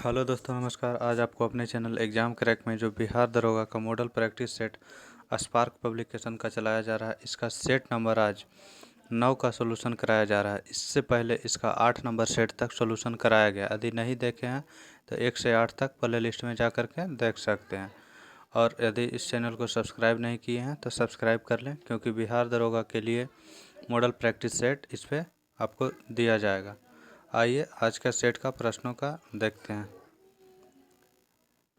Hello दोस्तों, नमस्कार। आज आपको अपने चैनल एग्जाम क्रैक में जो बिहार दरोगा का model practice set spark publication का चलाया जा रहा है, इसका सेट नंबर आज 9 का सॉल्यूशन कराया जा रहा है। इससे पहले इसका 8 नंबर सेट तक सॉल्यूशन कराया गया। यदि नहीं देखे हैं तो 1 से 8 तक प्ले लिस्ट में जा कर के देख सकते हैं। और यदि इस चैनल को सब्सक्राइब नहीं किए हैं तो सब्सक्राइब कर लें, क्योंकि बिहार दरोगा के लिए मॉडल प्रैक्टिस सेट इस पर आपको दिया जाएगा। आइए आज का सेट का प्रश्नों का देखते हैं।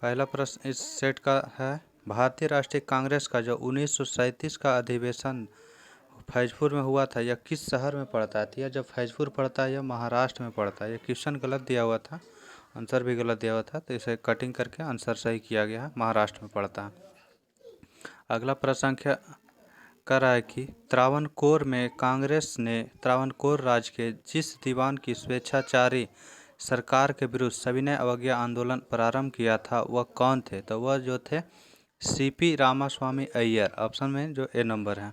पहला प्रश्न इस सेट का है, भारतीय राष्ट्रीय कांग्रेस का जो 1937 का अधिवेशन फैजपुर में हुआ था, यह किस शहर में पड़ता है? यह जब फैजपुर पड़ता है, यह महाराष्ट्र में पड़ता है। यह क्वेश्चन गलत दिया हुआ था, आंसर भी गलत दिया हुआ था, तो इसे कटिंग करके आंसर सही किया गया है, महाराष्ट्र में पड़ता है। अगला प्रश्न संख्या कर रहा है कि त्रावणकोर में कांग्रेस ने त्रावणकोर राज्य के जिस दीवान की स्वेच्छाचारी सरकार के विरुद्ध सविनय अवज्ञा आंदोलन प्रारंभ किया था, वह कौन थे? तो वह जो थे सीपी रामास्वामी अय्यर, ऑप्शन में जो ए नंबर है।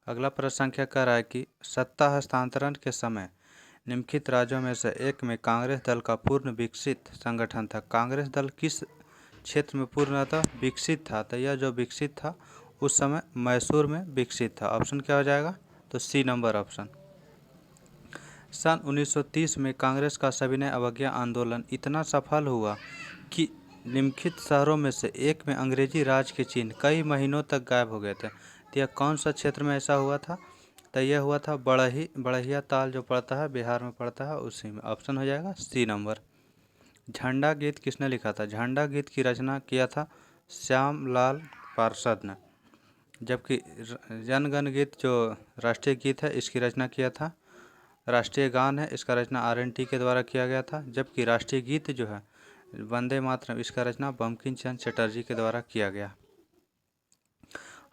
अगला प्रश्न संख्या कर रहा है कि सत्ता हस्तांतरण के समय निम्नलिखित राज्यों में से एक में कांग्रेस दल का पूर्ण विकसित संगठन था। कांग्रेस दल किस क्षेत्र में पूर्णतः विकसित था? तो यह जो विकसित था उस समय मैसूर में विकसित था। ऑप्शन क्या हो जाएगा? तो सी नंबर ऑप्शन। सन 1930 में कांग्रेस का सविनय अवज्ञा आंदोलन इतना सफल हुआ कि निम्नलिखित शहरों में से एक में अंग्रेजी राज के चिन्ह कई महीनों तक गायब हो गए थे। तो यह कौन सा क्षेत्र में ऐसा हुआ था? तो यह हुआ था बढ़िया ताल जो पड़ता है, बिहार में पड़ता है, उसी में। ऑप्शन हो जाएगा सी नंबर। झंडा गीत किसने लिखा था? झंडा गीत की रचना किया था श्यामलाल पार्षद ने, जबकि जनगण गीत जो राष्ट्रीय गीत है, इसकी रचना किया था, राष्ट्रीय गान है, इसका रचना RNT के द्वारा किया गया था। जबकि राष्ट्रीय गीत जो है वंदे मातरम, इसका रचना बंकिम चंद्र चटर्जी के द्वारा किया गया।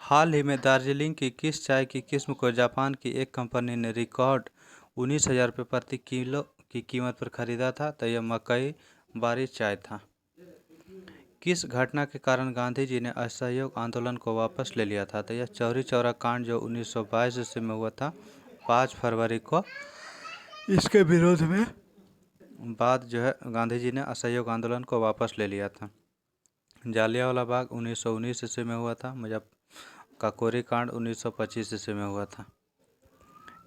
हाल ही में दार्जिलिंग की किस चाय की किस्म को जापान की एक कंपनी ने रिकॉर्ड 19,000 रुपये प्रति किलो की कीमत पर खरीदा था? तो यह मकई बारी चाय था। किस घटना के कारण गांधी जी ने असहयोग आंदोलन को वापस ले लिया था? तो यह चौरी चौरा कांड जो 1922 ईस्वी में हुआ था, 5 फरवरी को, इसके विरोध में बाद जो है गांधी जी ने असहयोग आंदोलन को वापस ले लिया था। जालियांवाला बाग 1919 ईस्वी में हुआ था। काकोरी कांड 1925 ईस्वी में हुआ था।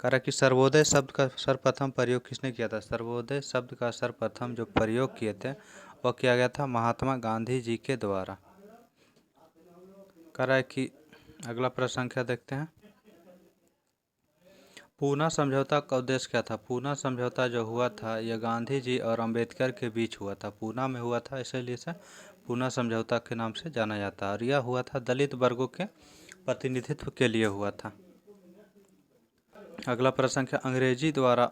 कह रहा कि सर्वोदय शब्द का सर्वप्रथम प्रयोग किसने किया था? सर्वोदय शब्द का सर्वप्रथम जो प्रयोग किए थे वह किया गया था महात्मा गांधी जी के द्वारा। कह रहा है कि अगला प्रश्न संख्या देखते हैं। पूना समझौता का उद्देश्य क्या था? पूना समझौता जो हुआ था यह गांधी जी और अंबेडकर के बीच हुआ था। पूना में हुआ था, इसलिए इसे पूना समझौता के नाम से जाना जाता है। और यह हुआ था दलित वर्गों के प्रतिनिधित्व के लिए हुआ था। अगला प्रश्न संख्या, अंग्रेजी द्वारा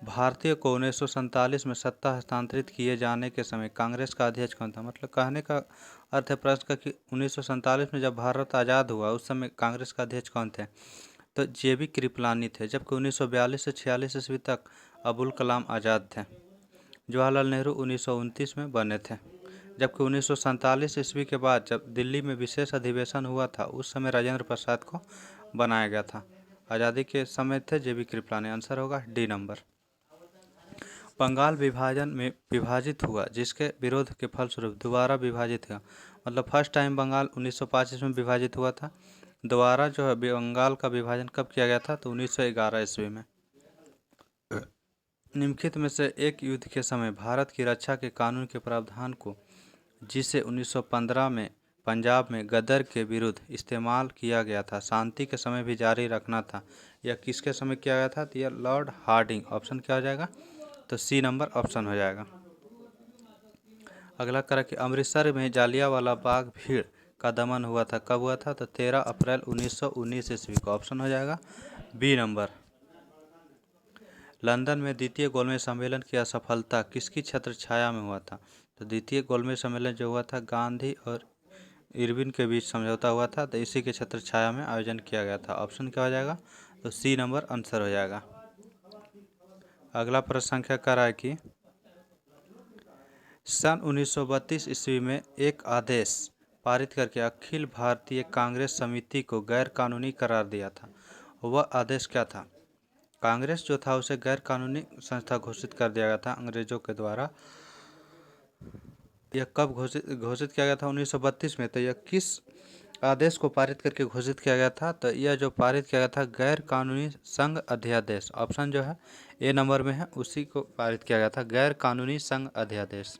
भारतीय को 1947 में सत्ता हस्तांतरित किए जाने के समय कांग्रेस का अध्यक्ष कौन था? मतलब कहने का अर्थ है प्रश्न का कि 1947 में जब भारत आज़ाद हुआ उस समय कांग्रेस का अध्यक्ष कौन थे? तो JB कृपलानी थे। जबकि 1942 से 46 ईस्वी तक अबुल कलाम आज़ाद थे। जवाहरलाल नेहरू 1929 में बने थे। जबकि 1947 ईस्वी के बाद जब दिल्ली में विशेष अधिवेशन हुआ था उस समय राजेंद्र प्रसाद को बनाया गया था। आज़ादी के समय थे JB कृपलानी। आंसर होगा डी नंबर। बंगाल विभाजन में विभाजित हुआ जिसके विरोध के फलस्वरूप दोबारा विभाजित हुआ। मतलब फर्स्ट टाइम बंगाल 1905 में विभाजित हुआ था। दोबारा जो है बंगाल का विभाजन कब किया गया था? तो 1911 ईस्वी में। निम्नलिखित में से एक युद्ध के समय भारत की रक्षा के कानून के प्रावधान को, जिसे 1915 में पंजाब में गदर के विरुद्ध इस्तेमाल किया गया था, शांति के समय भी जारी रखना था, यह किसके समय किया गया था? तो यह लॉर्ड हार्डिंग। ऑप्शन क्या हो जाएगा? तो सी नंबर ऑप्शन हो जाएगा। अगला करा कि अमृतसर में जालियांवाला बाग भीड़ का दमन हुआ था, कब हुआ था? तो 13 अप्रैल 1919 ईस्वी को। ऑप्शन हो जाएगा बी नंबर। लंदन में द्वितीय गोलमेज सम्मेलन की असफलता किसकी छत्र छाया में हुआ था? तो द्वितीय गोलमेज सम्मेलन जो हुआ था गांधी और इरविन के बीच समझौता हुआ था, तो इसी के छत्र छाया में आयोजन किया गया था। ऑप्शन क्या हो जाएगा? तो सी नंबर आंसर हो जाएगा। अगला प्रश्न संख्या कह रहा है कि सन 1932 ईस्वी में एक आदेश पारित करके अखिल भारतीय कांग्रेस समिति को गैर कानूनी करार दिया था। वह आदेश क्या था? कांग्रेस जो था उसे गैर कानूनी संस्था घोषित कर दिया गया था अंग्रेजों के द्वारा। यह कब घोषित घोषित किया गया था? 1932 में। तो यह किस आदेश को पारित करके घोषित किया गया था? तो यह जो पारित किया गया था गैर कानूनी संघ अध्यादेश, ऑप्शन जो है ए नंबर में है, उसी को पारित किया गया था, गैर कानूनी संघ अध्यादेश।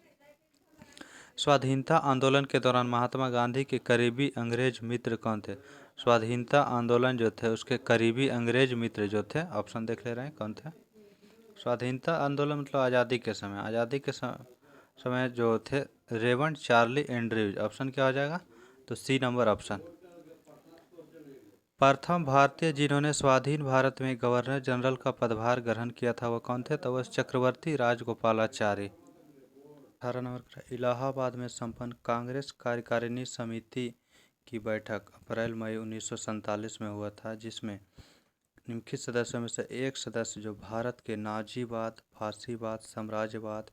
स्वाधीनता आंदोलन के दौरान महात्मा गांधी के करीबी अंग्रेज मित्र कौन थे? स्वाधीनता आंदोलन जो थे उसके करीबी अंग्रेज मित्र जो थे, ऑप्शन देख ले रहे हैं कौन थे। स्वाधीनता आंदोलन मतलब आज़ादी के समय, आज़ादी के समय जो थे रेवंड चार्ली एंड्रयूज, ऑप्शन क्या हो जाएगा? तो सी नंबर ऑप्शन। प्रथम भारतीय जिन्होंने स्वाधीन भारत में गवर्नर जनरल का पदभार ग्रहण किया था वह कौन थे? तो वह चक्रवर्ती राजगोपालाचारी। 18 नंबर का इलाहाबाद में संपन्न कांग्रेस कार्यकारिणी समिति की बैठक अप्रैल मई 1947 में हुआ था, जिसमें निम्नलिखित सदस्यों में से एक सदस्य जो भारत के नाजीवाद, फासीवाद, साम्राज्यवाद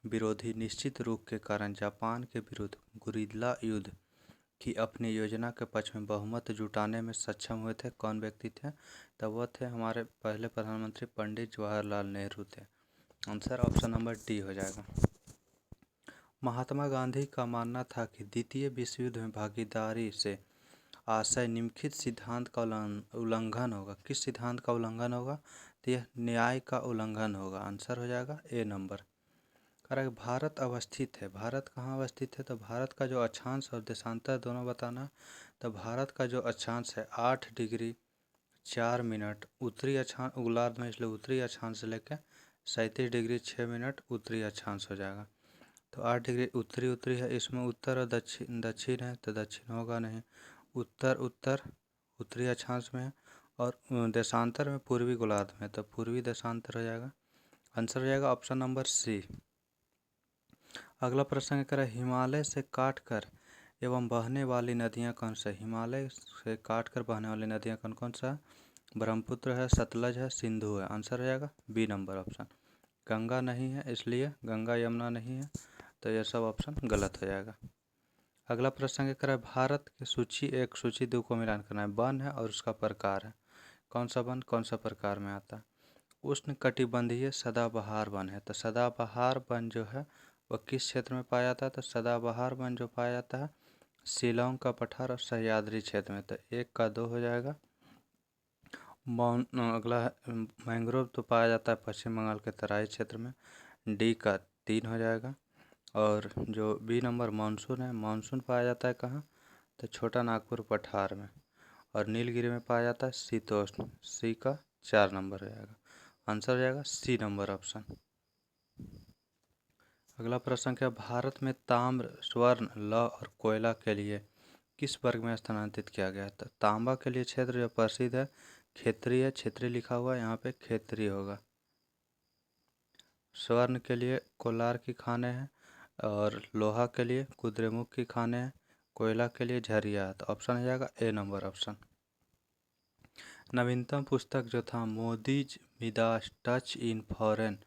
विरोधी निश्चित रूप के कारण जापान के विरुद्ध गुरिल्ला युद्ध की अपनी योजना के पक्ष में बहुमत जुटाने में सक्षम हुए थे, कौन व्यक्ति थे? तब वह थे हमारे पहले प्रधानमंत्री पंडित जवाहरलाल नेहरू थे। आंसर ऑप्शन नंबर डी हो जाएगा। महात्मा गांधी का मानना था कि द्वितीय विश्व युद्ध में भागीदारी से आशय निम्नलिखित सिद्धांत का उल्लंघन होगा। किस सिद्धांत का उल्लंघन होगा? तो यह न्याय का उल्लंघन होगा। आंसर हो जाएगा ए नंबर। अगर भारत अवस्थित है, भारत कहाँ अवस्थित है? तो भारत का जो अक्षांश और देशांतर दोनों बताना। तो भारत का जो अक्षांश है 8 डिग्री 4 मिनट उत्तरी अक्षांश गोलार्ध में, इसलिए उत्तरी अक्षांश से लेकर 37 डिग्री 6 मिनट उत्तरी अक्षांश हो जाएगा। तो 8 डिग्री उत्तरी है, इसमें उत्तर और दक्षिण है, तो दक्षिण होगा नहीं। उत्तर उत्तरी अक्षांश में है, और देशांतर में पूर्वी गोलार्ध में, तो पूर्वी देशांतर हो जाएगा। आंसर हो जाएगा ऑप्शन नंबर सी। अगला प्रश्न करें, हिमालय से काटकर एवं बहने वाली नदियां कौन सा? हिमालय से काटकर बहने वाली नदियां कौन कौन सा? ब्रह्मपुत्र है, सतलज है, सिंधु है। आंसर हो जाएगा बी नंबर ऑप्शन। गंगा नहीं है, इसलिए गंगा यमुना नहीं है, तो यह सब ऑप्शन गलत हो जाएगा। अगला प्रश्न क्या करें, भारत की सूची 1 सूची 2 को मिलान करना है। वन है और उसका प्रकार है, कौन सा वन कौन सा प्रकार में आता है? उष्ण कटिबंधीय सदाबहार वन है। तो सदाबहार वन जो है वह किस क्षेत्र में पाया जाता है? तो सदाबहार वन जो पाया जाता है शिलांग का पठार और सह्याद्री क्षेत्र में। तो 1 का 2 हो जाएगा। अगला है मैंग्रोव, तो पाया जाता है पश्चिम बंगाल के तराई क्षेत्र में। डी का 3 हो जाएगा। और जो बी नंबर मानसून है, मानसून पाया जाता है कहाँ? तो छोटा नागपुर पठार में। और नीलगिरी में पाया जाता है शीतोष्ण, सी का 4 नंबर हो जाएगा। आंसर हो जाएगा सी नंबर ऑप्शन। अगला प्रश्न क्या, भारत में ताम्र, स्वर्ण, लौह और कोयला के लिए किस वर्ग में स्थानांतरित किया गया था? तांबा के लिए क्षेत्र जो प्रसिद्ध है क्षेत्रीय, क्षेत्रीय लिखा हुआ है यहाँ पे, क्षेत्रीय होगा। स्वर्ण के लिए कोलार की खानें हैं, और लोहा के लिए कुद्रेमुख की खानें हैं, कोयला के लिए झरिया है। तो ऑप्शन हो जाएगा ए नंबर ऑप्शन। नवीनतम पुस्तक जो था Modi's Midas touch in foreign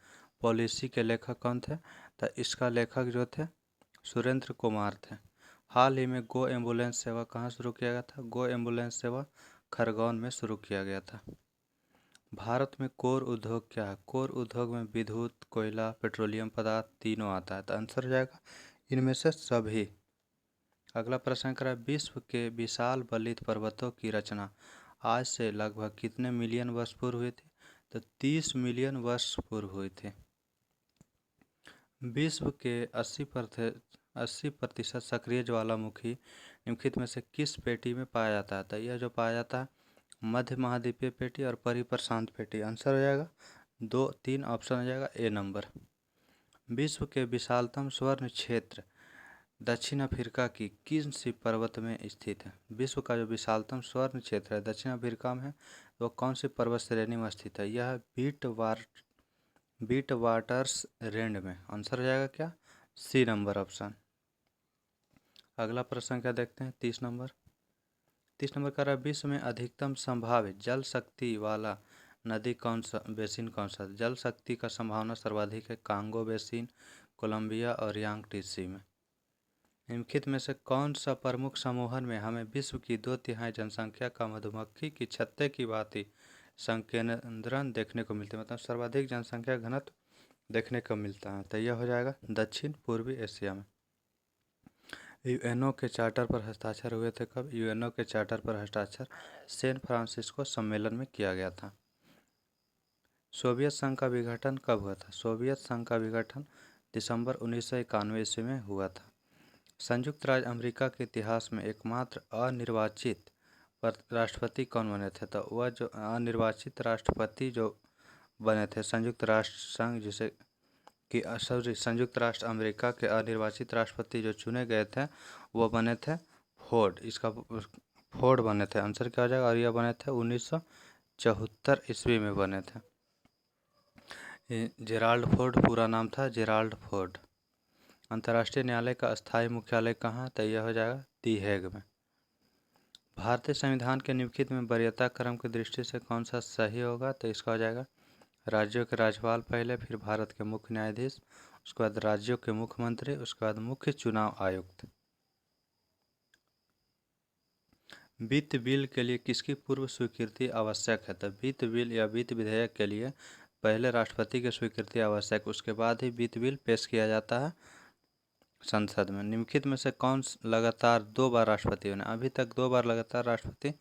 policy के लेखक कौन थे? तो इसका लेखक जो थे सुरेंद्र कुमार थे। हाल ही में गो एम्बुलेंस सेवा कहाँ शुरू किया गया था? गो एम्बुलेंस सेवा खरगोन में शुरू किया गया था। भारत में कोर उद्योग क्या है? कोर उद्योग में विद्युत, कोयला, पेट्रोलियम पदार्थ तीनों आता है। तो आंसर हो जाएगा इनमें से सभी। अगला प्रश्न करा, विश्व के विशाल बलित पर्वतों की रचना आज से लगभग कितने मिलियन वर्ष पूर्व हुई थी? तो 30 मिलियन वर्ष पूर्व हुई थी। विश्व के 80% सक्रिय ज्वालामुखी निम्नलिखित में से किस पेटी में पाया जाता है? तो यह जो पाया जाता है मध्य महाद्वीपीय पेटी और परिप्रशांत पेटी। आंसर हो जाएगा 2 3 ऑप्शन हो जाएगा ए नंबर। विश्व के विशालतम स्वर्ण क्षेत्र दक्षिण अफ्रीका की किन सी पर्वत में स्थित है? विश्व का जो विशालतम स्वर्ण क्षेत्र है दक्षिण अफ्रीका में है, वो कौन सी पर्वत श्रेणी में स्थित है? यह बीट वाटर्स रेंज में। आंसर हो जाएगा क्या? C number option. अगला प्रश्न क्या देखते हैं, 30 नंबर। 30 नंबर का विश्व में अधिकतम संभावित जल शक्ति वाला नदी कौन सा, बेसिन कौन सा? जल शक्ति का संभावना सर्वाधिक है कांगो बेसिन, कोलंबिया और यांगटीसी में। निम्नलिखित में से कौन सा प्रमुख समूहन में हमें विश्व की 2/3 जनसंख्या का मधुमक्खी की छत्ते की भांति संकेंद्रण देखने को मिलता है, मतलब सर्वाधिक जनसंख्या घनत्व देखने को मिलता है? तो यह हो जाएगा दक्षिण पूर्वी एशिया में। यूएनओ के चार्टर पर हस्ताक्षर हुए थे कब? यूएनओ के चार्टर पर हस्ताक्षर सैन फ्रांसिस्को सम्मेलन में किया गया था। सोवियत संघ का विघटन कब हुआ था? सोवियत संघ का विघटन दिसंबर 1991 ईस्वी में हुआ था। संयुक्त राज्य अमेरिका के इतिहास में एकमात्र अनिर्वाचित राष्ट्रपति कौन बने थे? तो वह जो अनिर्वाचित राष्ट्रपति जो बने थे संयुक्त राष्ट्र संघ जिसे कि संयुक्त राष्ट्र अमेरिका के अनिर्वाचित राष्ट्रपति जो चुने गए थे वो बने थे फोर्ड। इसका फोर्ड बने थे, आंसर क्या हो जाएगा? और यह बने थे 1974 ईस्वी में बने थे। जेराल्ड फोर्ड पूरा नाम था जेराल्ड फोर्ड। अंतर्राष्ट्रीय न्यायालय का स्थायी मुख्यालय कहाँ? तो यह हो जाएगा दी हेग में। भारतीय संविधान के निम्नलिखित में वरीयता क्रम की दृष्टि से कौन सा सही होगा? तो इसका हो जाएगा राज्यों के राज्यपाल पहले, फिर भारत के मुख्य न्यायाधीश, उसके बाद राज्यों के मुख्यमंत्री, उसके बाद मुख्य चुनाव आयुक्त। वित्त बिल के लिए किसकी पूर्व स्वीकृति आवश्यक है? तो वित्त बिल या वित्त विधेयक के लिए पहले राष्ट्रपति की स्वीकृति आवश्यक, उसके बाद ही वित्त बिल पेश किया जाता है संसद में। निम्नलिखित में से कौन लगातार 2 बार राष्ट्रपति बने? अभी तक 2 बार लगातार राष्ट्रपति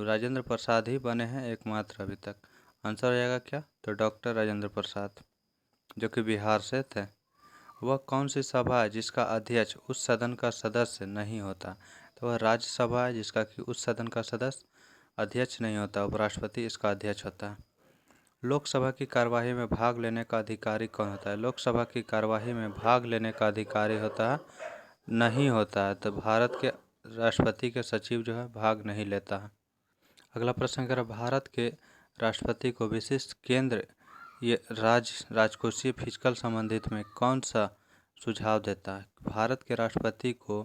राजेंद्र प्रसाद ही बने हैं एकमात्र अभी तक। आंसर हो जाएगा क्या? तो डॉक्टर राजेंद्र प्रसाद जो कि बिहार से थे। वह कौन सी सभा है जिसका अध्यक्ष उस सदन का सदस्य नहीं होता? तो वह राज्यसभा है जिसका कि उस सदन का सदस्य अध्यक्ष नहीं होता, उपराष्ट्रपति इसका अध्यक्ष होता है। लोकसभा की कार्यवाही में भाग लेने का अधिकारी कौन होता है? लोकसभा की कार्यवाही में भाग लेने का अधिकारी होता है नहीं होता है, तो भारत के राष्ट्रपति के सचिव जो है भाग नहीं लेता है। अगला प्रश्न कह रहा है भारत के राष्ट्रपति को विशिष्ट केंद्र ये राजकोषीय फिजिकल संबंधित में कौन सा सुझाव देता है? भारत के राष्ट्रपति को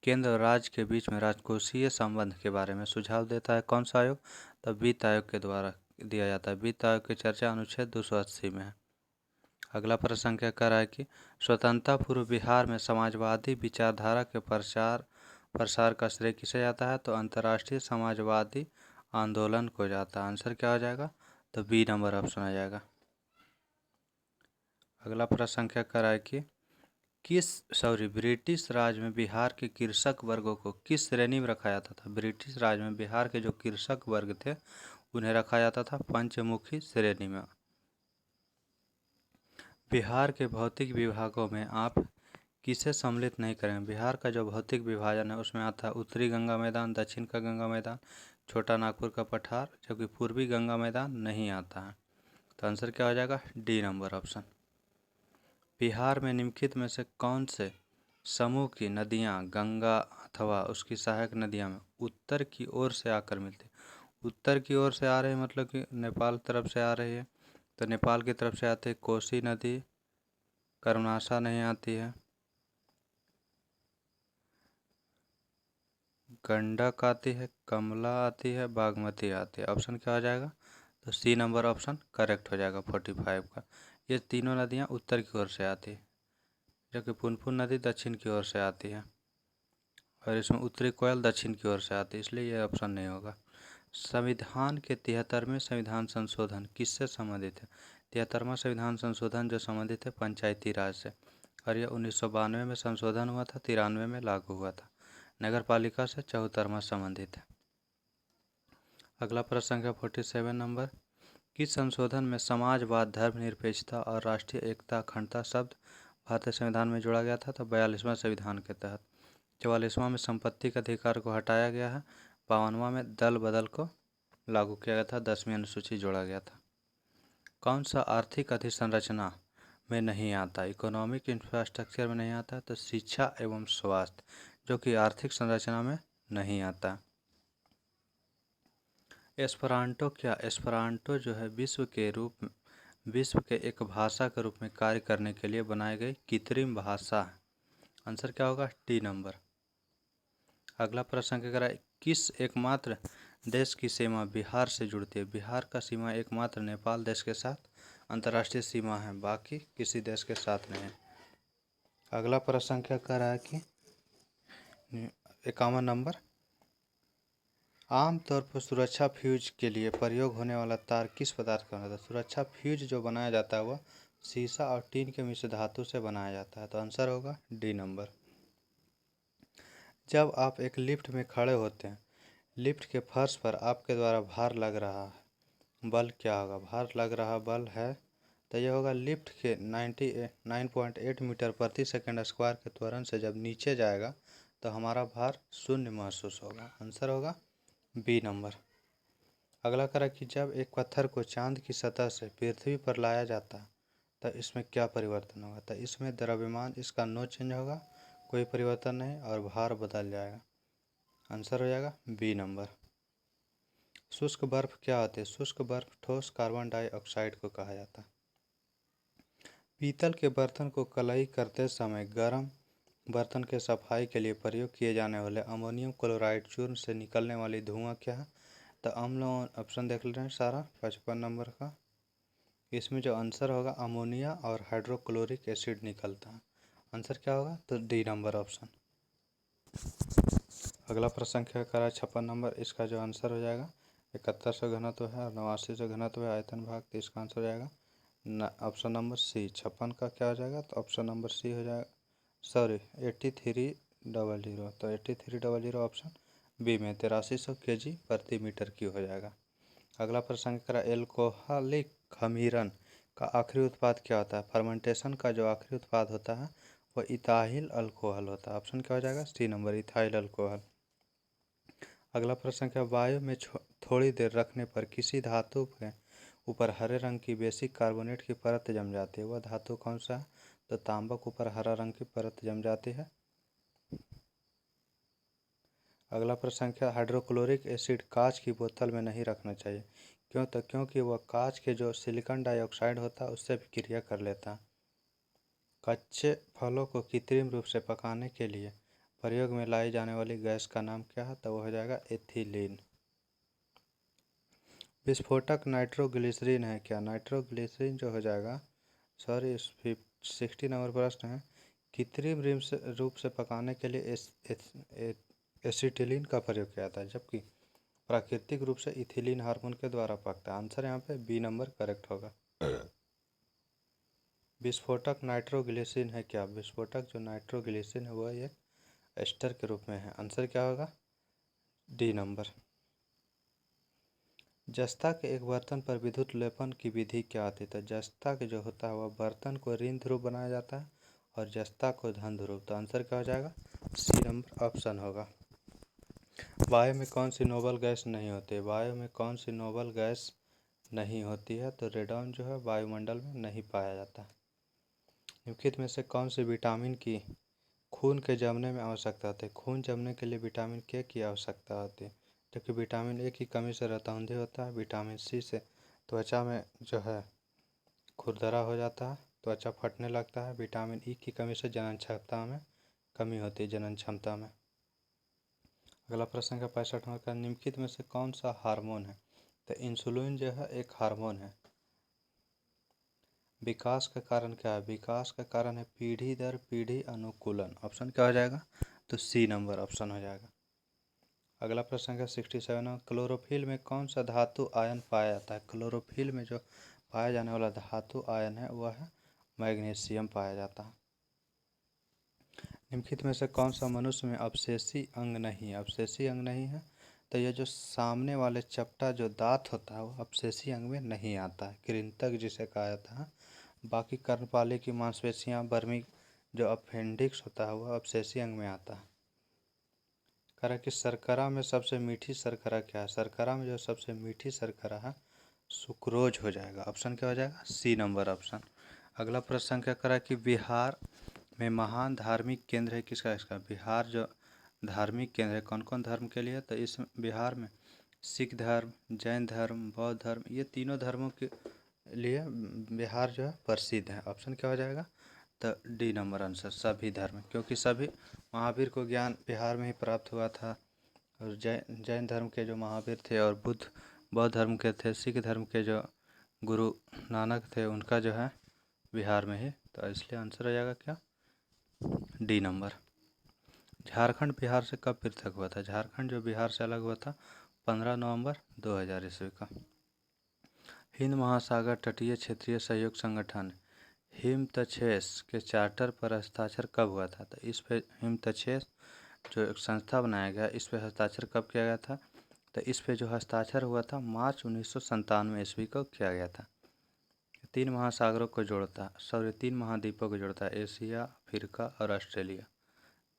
केंद्र और राज्य के बीच में राजकोषीय संबंध के बारे में सुझाव देता है कौन सा आयोग? तब वित्त आयोग के द्वारा दिया जाता है। वित्त आयोग की चर्चा अनुच्छेद 280 में है। अगला प्रश्न क्या कर रहा है कि स्वतंत्रता पूर्व बिहार में समाजवादी विचारधारा के प्रसार का श्रेय किसे जाता है? तो अंतर्राष्ट्रीय समाजवादी आंदोलन को जाता है। आंसर क्या हो जाएगा? तो बी नंबर ऑप्शन आ जाएगा। अगला प्रश्न क्या कर रहा है कि ब्रिटिश राज में बिहार के कृषक वर्गों को किस श्रेणी में रखा जाता था? ब्रिटिश राज में बिहार के जो कृषक वर्ग थे उन्हें रखा जाता था पंचमुखी श्रेणी में। बिहार के भौतिक विभागों में आप किसे सम्मिलित नहीं करेंगे? बिहार का जो भौतिक विभाजन है उसमें आता है उत्तरी गंगा मैदान, दक्षिण का गंगा मैदान, छोटा नागपुर का पठार, जबकि पूर्वी गंगा मैदान नहीं आता है। तो आंसर क्या हो जाएगा? D number option. बिहार में निम्नलिखित में से कौन से समूह की नदियाँ गंगा अथवा उसकी सहायक नदियाँ में उत्तर की ओर से आकर मिलती? उत्तर की ओर से आ रही मतलब कि नेपाल तरफ से आ रही है, तो नेपाल की तरफ से आती है कोसी नदी, कर्मनाशा नहीं आती है, गंडक आती है, कमला आती है, बागमती आती है। ऑप्शन क्या हो जाएगा? तो सी नंबर ऑप्शन करेक्ट हो जाएगा 45 का। ये तीनों नदियाँ उत्तर की ओर से आती है, जबकि पुनपुन नदी दक्षिण की ओर से आती है और इसमें उत्तरी कोयल दक्षिण की ओर से आती है, इसलिए यह ऑप्शन नहीं होगा। संविधान के 73वें संविधान संशोधन किससे संबंधित है? 73वां संविधान संशोधन जो संबंधित है पंचायती राज से, और यह 1992 में संशोधन हुआ था, 93 में लागू हुआ था। नगर पालिका से 74वां संबंधित है। अगला प्रश्न है 47 नंबर। किस संशोधन में समाजवाद, धर्मनिरपेक्षता और राष्ट्रीय एकता अखंडता शब्द भारतीय संविधान में जोड़ा गया था? तो 42वां संविधान के तहत। 44वां में संपत्ति के अधिकार को हटाया गया है। 52वां में दल बदल को लागू किया गया था, 10वीं अनुसूची जोड़ा गया था। कौन सा आर्थिक अधिसंरचना में नहीं आता? इकोनॉमिक इंफ्रास्ट्रक्चर में नहीं आता, तो शिक्षा एवं स्वास्थ्य जो कि आर्थिक संरचना में नहीं आता। एस्परांटो क्या? एस्परांटो जो है विश्व के एक भाषा के रूप में कार्य करने के लिए बनाई गई कृत्रिम भाषा है। आंसर क्या होगा? D number. अगला प्रश्न क्या करा? किस एकमात्र देश की सीमा बिहार से जुड़ती है? बिहार का सीमा एकमात्र नेपाल देश के साथ अंतर्राष्ट्रीय सीमा है, बाकी किसी देश के साथ नहीं है। अगला प्रश्न क्या कर रहा है कि 51 नंबर। आमतौर पर सुरक्षा फ्यूज के लिए प्रयोग होने वाला तार किस पदार्थ का होता है? सुरक्षा फ्यूज जो बनाया जाता है वह सीसा और टीन के मिश्र धातु से बनाया जाता है, तो आंसर होगा डी नंबर। जब आप एक लिफ्ट में खड़े होते हैं, लिफ्ट के फर्श पर आपके द्वारा भार लग रहा है, बल क्या होगा? भार लग रहा बल है तो ये होगा लिफ्ट के 9.8 मीटर प्रति सेकंड स्क्वायर के त्वरण से जब नीचे जाएगा तो हमारा भार शून्य महसूस होगा। आंसर होगा बी नंबर। अगला करा कि जब एक पत्थर को चांद की सतह से पृथ्वी पर लाया जाता है तो इसमें क्या परिवर्तन होगा? तो इसमें द्रव्यमान इसका नो चेंज होगा, कोई परिवर्तन नहीं, और भार बदल जाएगा। आंसर हो जाएगा बी नंबर। शुष्क बर्फ क्या होती है? शुष्क बर्फ ठोस कार्बन डाइऑक्साइड को कहा जाता है। पीतल के बर्तन को कलई करते समय गर्म बर्तन के सफाई के लिए प्रयोग किए जाने वाले अमोनियम क्लोराइड चूर्ण से निकलने वाली धुआं क्या है? तो हम लोग ऑप्शन देख ले रहे हैं सारा 55 नंबर का। इसमें जो आंसर होगा अमोनिया और हाइड्रोक्लोरिक एसिड निकलता है। आंसर क्या होगा? तो डी नंबर ऑप्शन। अगला प्रश्न क्या करा 56 नंबर, इसका जो आंसर हो जाएगा 7100 घनत्व है और 8900 घनत्व है आयतन भाग, तो इसका आंसर हो जाएगा ऑप्शन नंबर सी। 56 का क्या हो जाएगा? तो ऑप्शन नंबर सी हो जाएगा, सॉरी 8300, तो 8300 ऑप्शन बी में 8300 kg प्रति मीटर क्यूब हो जाएगा। अगला प्रश्न करा एल्कोहलिक खमीरन का आखिरी उत्पाद क्या होता है? फर्मेंटेशन का जो आखिरी उत्पाद होता है वह इथाइल अल्कोहल होता है। ऑप्शन क्या हो जाएगा? C number ethyl alcohol. अगला प्रश्न क्या, वायु में थोड़ी देर रखने पर किसी धातु के ऊपर हरे रंग की बेसिक कार्बोनेट की परत जम जाती है, वह धातु कौन सा है? तो तांबा के ऊपर हरा रंग की परत जम जाती है। अगला प्रश्न क्या, हाइड्रोक्लोरिक एसिड कांच की बोतल में नहीं रखना चाहिए, क्यों? तो क्योंकि वह कांच के जो सिलिकॉन डाइऑक्साइड होता है उससे भी क्रिया कर लेता है। कच्चे फलों को कृत्रिम रूप से पकाने के लिए प्रयोग में लाई जाने वाली गैस का नाम क्या है? तो वह हो जाएगा एथिलीन। विस्फोटक नाइट्रोग्लिसरीन है क्या? नाइट्रोग्लिसरीन जो हो जाएगा, सॉरी 60 नंबर प्रश्न है, कृत्रिम रूप से पकाने के लिए एसिटिलीन का प्रयोग किया जाता है, जबकि प्राकृतिक रूप से इथिलीन हार्मोन के द्वारा पकता है। आंसर यहाँ पे बी नंबर करेक्ट होगा। विस्फोटक नाइट्रोग्लिसरीन है क्या? विस्फोटक जो नाइट्रोग्लिसरीन है वह एक एस्टर के रूप में है। आंसर क्या होगा? D number. जस्ता के एक बर्तन पर विद्युत लेपन की विधि क्या होती है? तो जस्ता के जो होता है वह बर्तन को ऋण ध्रुव बनाया जाता है और जस्ता को धन ध्रुव। तो आंसर क्या हो जाएगा? सी नंबर ऑप्शन होगा। वायु में कौन सी नोबल गैस नहीं होती है? वायु में कौन सी नोबल गैस नहीं होती है? तो रेडॉन जो है वायुमंडल में नहीं पाया जाता। निम्नलिखित में से कौन सी विटामिन की खून के जमने में आवश्यकता होती है? खून जमने के लिए विटामिन के की आवश्यकता होती है, क्योंकि विटामिन ए की कमी से रतौंधी होता है। विटामिन सी से त्वचा में जो है खुरदरा हो जाता है, त्वचा फटने लगता है। विटामिन ई की कमी से जनन क्षमता में कमी होती है, जनन क्षमता में। अगला प्रश्न का 65 नंबर का, निम्नलिखित में से कौन सा हार्मोन है? तो इंसुलिन जो है एक हार्मोन है। विकास का कारण क्या है? विकास का कारण है पीढ़ी दर पीढ़ी अनुकूलन। ऑप्शन क्या हो जाएगा? तो सी नंबर ऑप्शन हो जाएगा। अगला प्रश्न है 67, क्लोरोफिल में कौन सा धातु आयन पाया जाता है? क्लोरोफिल में जो पाया जाने वाला धातु आयन है वह है मैग्नीशियम पाया जाता है। निम्नलिखित में से कौन सा मनुष्य में अपशेषी अंग नहीं है? अपशेषी अंग नहीं है तो ये जो सामने वाले चपटा जो दांत होता है वो अपशेषी अंग में नहीं आता है, कृंतक जिसे कहा जाता है। बाकी कर्णपाली की मांसपेशियां, बर्मी जो अपेंडिक्स होता है वह अपशेषी अंग में आता है। कह कि शर्करा में सबसे मीठी शर्करा क्या है? शर्करा में जो सबसे मीठी शर्करा है सुक्रोज हो जाएगा। ऑप्शन क्या हो जाएगा? C number option. अगला प्रश्न क्या करा कि बिहार में महान धार्मिक केंद्र है किसका? इसका बिहार जो धार्मिक केंद्र है कौन कौन धर्म के लिए? तो इस बिहार में सिख धर्म, जैन धर्म, बौद्ध धर्म, ये तीनों धर्मों के लिए बिहार जो है प्रसिद्ध है। ऑप्शन क्या हो जाएगा? तो डी नंबर आंसर सभी धर्म, क्योंकि सभी महावीर को ज्ञान बिहार में ही प्राप्त हुआ था। और जैन धर्म के जो महावीर थे और बौद्ध धर्म के थे, सिख धर्म के जो गुरु नानक थे उनका जो है बिहार में ही, तो इसलिए आंसर हो जाएगा क्या? D number. झारखंड बिहार से कब पृथक हुआ था? झारखंड जो बिहार से अलग हुआ था 15 नवंबर 2000 ईस्वी का। हिंद महासागर तटीय क्षेत्रीय सहयोग संगठन हिमतछेस के चार्टर पर हस्ताक्षर कब हुआ था? तो इस पे हिमतछेस जो एक संस्था बनाया गया, इस पर हस्ताक्षर कब किया गया था? तो इस पे जो हस्ताक्षर हुआ था मार्च 1997 ईस्वी को किया गया था। 3 महासागरों को जोड़ता, 3 महाद्वीपों को जोड़ता है, एशिया, अफ्रीका और ऑस्ट्रेलिया,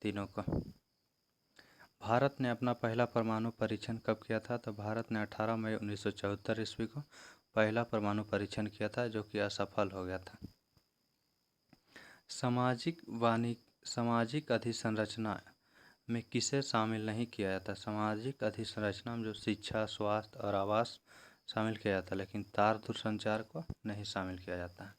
तीनों को। भारत ने अपना पहला परमाणु परीक्षण कब किया था? तो भारत ने 18 मई 1974 ईस्वी को पहला परमाणु परीक्षण किया था, जो कि असफल हो गया था। सामाजिक अधिसंरचना में किसे शामिल नहीं किया जाता? सामाजिक अधिसंरचना में जो शिक्षा, स्वास्थ्य और आवास शामिल किया जाता है, लेकिन तार दूरसंचार को नहीं शामिल किया जाता है।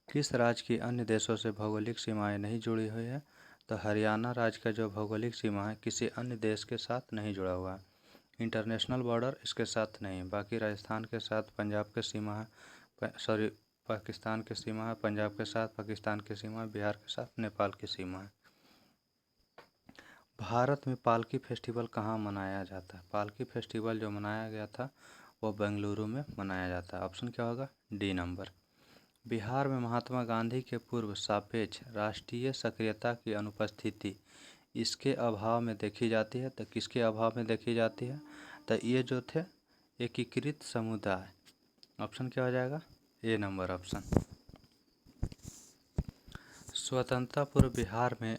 किस राज्य की अन्य देशों से भौगोलिक सीमाएं नहीं जुड़ी हुई है? तो हरियाणा राज्य का जो भौगोलिक सीमा है किसी अन्य देश के साथ नहीं जुड़ा हुआ है, इंटरनेशनल बॉर्डर इसके साथ नहीं। बाकी राजस्थान के साथ पंजाब के सीमा है, पाकिस्तान की सीमा है, पंजाब के साथ पाकिस्तान की सीमा है, बिहार के साथ नेपाल की सीमा है। भारत में पालकी फेस्टिवल कहाँ मनाया जाता है? पालकी फेस्टिवल जो मनाया गया था वो बेंगलुरु में मनाया जाता है। ऑप्शन क्या होगा? D number. बिहार में महात्मा गांधी के पूर्व सापेक्ष राष्ट्रीय सक्रियता की अनुपस्थिति इसके अभाव में देखी जाती है। तो किसके अभाव में देखी जाती है? तो ये जो थे एकीकृत समुदाय। ऑप्शन क्या हो जाएगा? ए नंबर ऑप्शन। स्वतंत्रता पूर्व बिहार में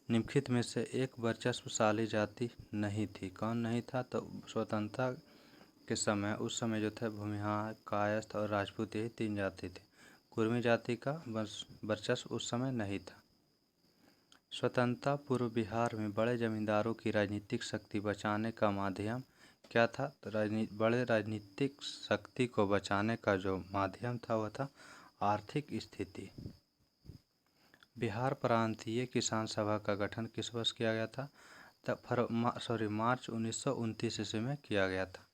निम्नलिखित में से एक वर्चस्वशाली जाति नहीं थी। कौन नहीं था? तो स्वतंत्रता के समय, उस समय जो थे भूमिहार, कायस्थ और राजपूत, यही 3 जाति थे। कुर्मी जाति का वर्चस्व उस समय नहीं था। स्वतंत्रता पूर्व बिहार में बड़े जमींदारों की राजनीतिक शक्ति बचाने का माध्यम क्या था? तो बड़े राजनीतिक शक्ति को बचाने का जो माध्यम था वह था आर्थिक स्थिति। बिहार प्रांतीय किसान सभा का गठन किस वर्ष किया गया था? तो मार्च 1929 ईस्वी में किया गया था।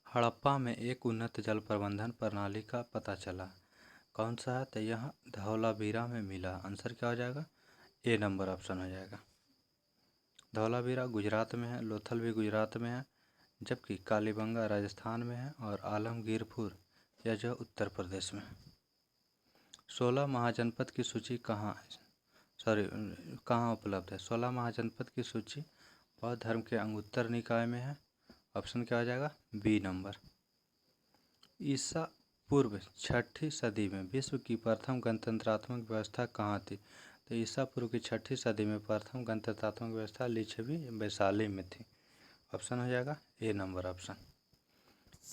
हड़प्पा में एक उन्नत जल प्रबंधन प्रणाली का पता चला। कौन सा है? तो यह धौलावीरा में मिला। आंसर क्या हो जाएगा? ए नंबर ऑप्शन हो जाएगा। धौलावीरा गुजरात में है, लोथल भी गुजरात में है, जबकि कालीबंगा राजस्थान में है और आलमगीरपुर यह जो उत्तर प्रदेश में है। 16 महाजनपद की सूची कहाँ उपलब्ध है? 16 महाजनपद की सूची बौद्ध धर्म के अंगुत्तर निकाय में है। ऑप्शन क्या हो जाएगा? B number. ईसा पूर्व 6ठी सदी में विश्व की प्रथम गणतंत्रात्मक व्यवस्था कहाँ थी? तो ईसा पूर्व की 6ठी सदी में प्रथम गणतंत्रात्मक व्यवस्था लिच्छवी वैशाली में थी। ऑप्शन हो जाएगा ए नंबर ऑप्शन।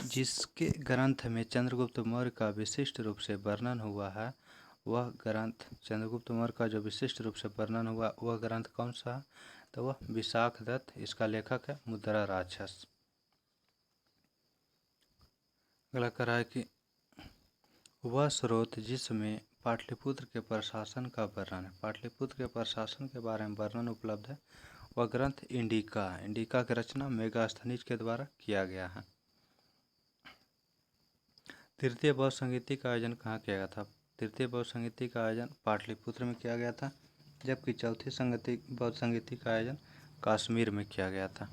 जिसके ग्रंथ में चंद्रगुप्त मौर्य का विशिष्ट रूप से वर्णन हुआ है, वह ग्रंथ, चंद्रगुप्त मौर्य का जो विशिष्ट रूप से वर्णन हुआ वह ग्रंथ कौन सा है? तो वह विशाखदत्त। इसका लेखक है मुद्रा राक्षस। अगला करा है कि वह स्रोत जिसमें पाटलिपुत्र के प्रशासन का वर्णन है, पाटलिपुत्र के प्रशासन के बारे में वर्णन उपलब्ध है, वह ग्रंथ इंडिका है। इंडिका की रचना मेगास्थनीज के द्वारा किया गया है। तृतीय बौद्ध संगीति का आयोजन कहाँ किया गया था? तृतीय बौद्ध संगीति का आयोजन पाटलिपुत्र में किया गया था, जबकि चौथी बौद्ध संगीति का आयोजन कश्मीर में किया गया था।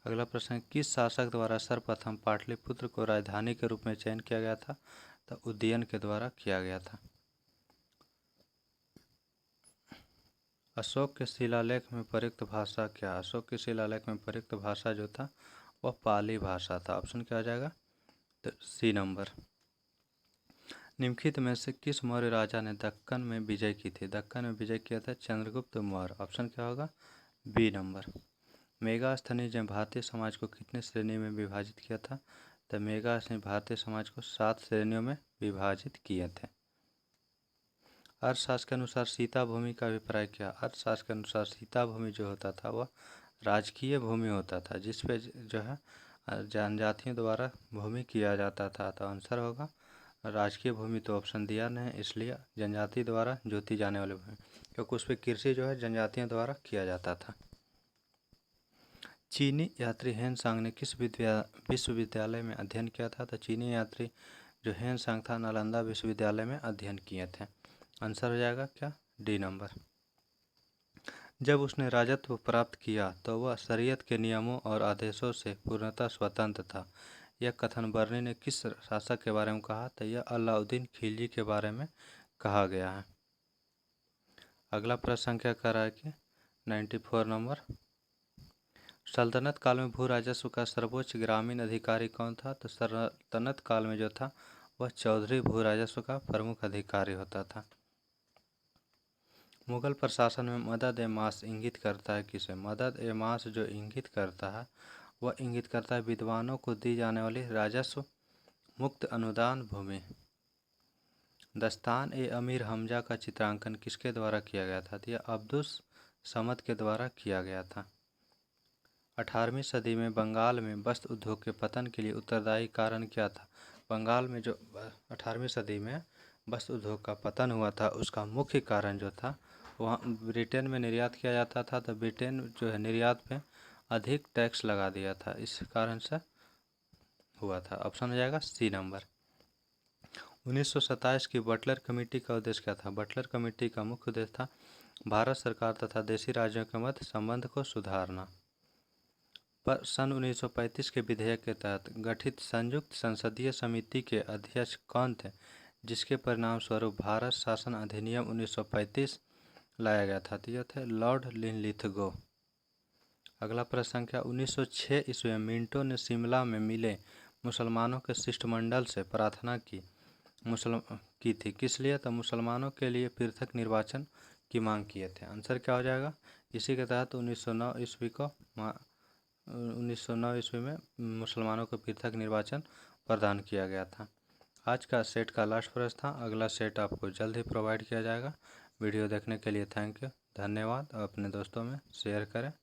अगला प्रश्न है, किस शासक द्वारा सर्वप्रथम पाटलिपुत्र को राजधानी के रूप में चयन किया गया था? तो उदयन के द्वारा किया गया था। अशोक के शिलालेख में प्रयुक्त भाषा क्या? अशोक के शिलालेख में प्रयुक्त भाषा जो था वह पाली भाषा था। ऑप्शन क्या हो जाएगा? तो सी नंबर। निम्नलिखित में से किस मौर्य राजा ने दक्कन में विजय की थी? दक्कन में विजय किया था चंद्रगुप्त मौर्य। ऑप्शन क्या होगा? B number. मेगास्थनीज ने भारतीय समाज को कितने श्रेणी में विभाजित किया था? तो मेगास्थनीज भारतीय समाज को 7 श्रेणियों में विभाजित किए थे। अर्थशास्त्र के अनुसार सीता भूमि का अभिप्राय क्या? अर्थशास्त्र के अनुसार सीता भूमि जो होता था वह राजकीय भूमि होता था, जिस पे जो है जनजातियों द्वारा भूमि किया जाता था। तो आंसर होगा राजकीय भूमि। तो ऑप्शन दिया नहीं, इसलिए जनजाति द्वारा जोती जाने वाली भूमि, क्योंकि उस पर कृषि जो है जनजातियों द्वारा किया जाता था। चीनी यात्री हेनसांग ने किस विश्वविद्यालय में अध्ययन किया था? तो चीनी यात्री जो हेनसांग था नालंदा विश्वविद्यालय में अध्ययन किए थे। आंसर हो जाएगा क्या? D number. जब उसने राजत्व प्राप्त किया तो वह शरीयत के नियमों और आदेशों से पूर्णतः स्वतंत्र था। यह कथन बर्नी ने किस शासक के बारे में कहा? तो यह अलाउद्दीन खिलजी के बारे में कहा गया है। अगला प्रश्न संख्या कह रहा है कि 94 नंबर, सल्तनत काल में भू राजस्व का सर्वोच्च ग्रामीण अधिकारी कौन था? तो सल्तनत काल में जो था वह चौधरी भू राजस्व का प्रमुख अधिकारी होता था। मुगल प्रशासन में मदद ए मास इंगित करता है किसे? मदद ए मास जो इंगित करता है वह इंगित करता है विद्वानों को दी जाने वाली राजस्व मुक्त अनुदान भूमि। दस्तान ए अमीर हमजा का चित्रांकन किसके द्वारा किया गया था? तो यह अब्दुस समद के द्वारा किया गया था। 18वीं सदी में बंगाल में वस्त्र उद्योग के पतन के लिए उत्तरदायी कारण क्या था? बंगाल में जो 18वीं सदी में वस्त्र उद्योग का पतन हुआ था उसका मुख्य कारण जो था, वहाँ ब्रिटेन में निर्यात किया जाता था तो ब्रिटेन जो है निर्यात पे अधिक टैक्स लगा दिया था, इस कारण से हुआ था। ऑप्शन हो जाएगा सी नंबर। 1927 की बटलर कमेटी का उद्देश्य क्या था? बटलर कमेटी का मुख्य उद्देश्य था भारत सरकार तथा देशी राज्यों के मध्य संबंध को सुधारना। पर सन 1935 के विधेयक के तहत गठित संयुक्त संसदीय समिति के अध्यक्ष कौन थे, जिसके परिणाम स्वरूप भारत शासन अधिनियम 1935 लाया गया था? तो यह थे लॉर्ड लिनलिथगो। अगला प्रश्न संख्या 1906 ईस्वी में मिंटो ने शिमला में मिले मुसलमानों के शिष्टमंडल से प्रार्थना की थी, किस लिए? तो मुसलमानों के लिए पृथक निर्वाचन की मांग किए थे। आंसर क्या हो जाएगा? इसी के तहत 1909 ईस्वी में मुसलमानों को पृथक निर्वाचन प्रदान किया गया था। आज का सेट का लास्ट प्रश्न था। अगला सेट आपको जल्द ही प्रोवाइड किया जाएगा। वीडियो देखने के लिए थैंक यू, धन्यवाद। और अपने दोस्तों में शेयर करें।